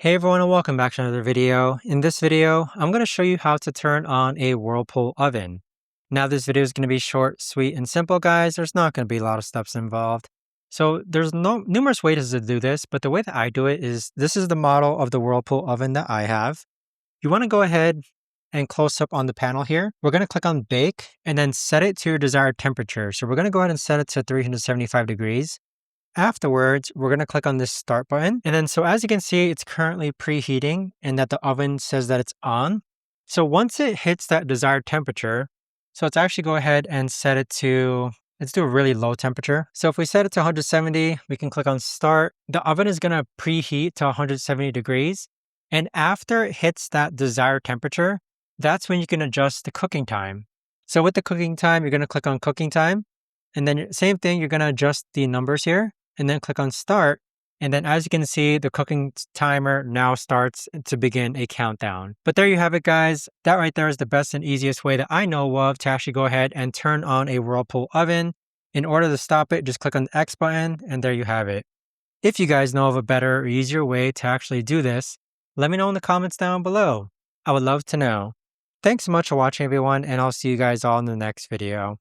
Hey everyone and welcome back to another video. In this video, I'm going to show you how to turn on a Whirlpool oven. Now this video is going to be short, sweet, and simple guys. There's not going to be a lot of steps involved. So there's numerous ways to do this, but the way that I do it is this is the model of the Whirlpool oven that I have. You want to go ahead and close up on the panel here. We're going to click on bake and then set it to your desired temperature. So we're going to go ahead and set it to 375 degrees. Afterwards, we're going to click on this start button. And then, so as you can see, it's currently preheating and that the oven says that it's on. So once it hits that desired temperature, so let's actually go ahead and set it to, let's do a really low temperature. So if we set it to 170, we can click on start. The oven is going to preheat to 170 degrees. And after it hits that desired temperature, that's when you can adjust the cooking time. So with the cooking time, you're going to click on cooking time. And then same thing, you're going to adjust the numbers here. And then click on start. And then as you can see, the cooking timer now starts to begin a countdown. But there you have it, guys. That right there is the best and easiest way that I know of to actually go ahead and turn on a Whirlpool oven. In order to stop it, just click on the X button and there you have it. If you guys know of a better or easier way to actually do this, let me know in the comments down below. I would love to know. Thanks so much for watching everyone, and I'll see you guys all in the next video.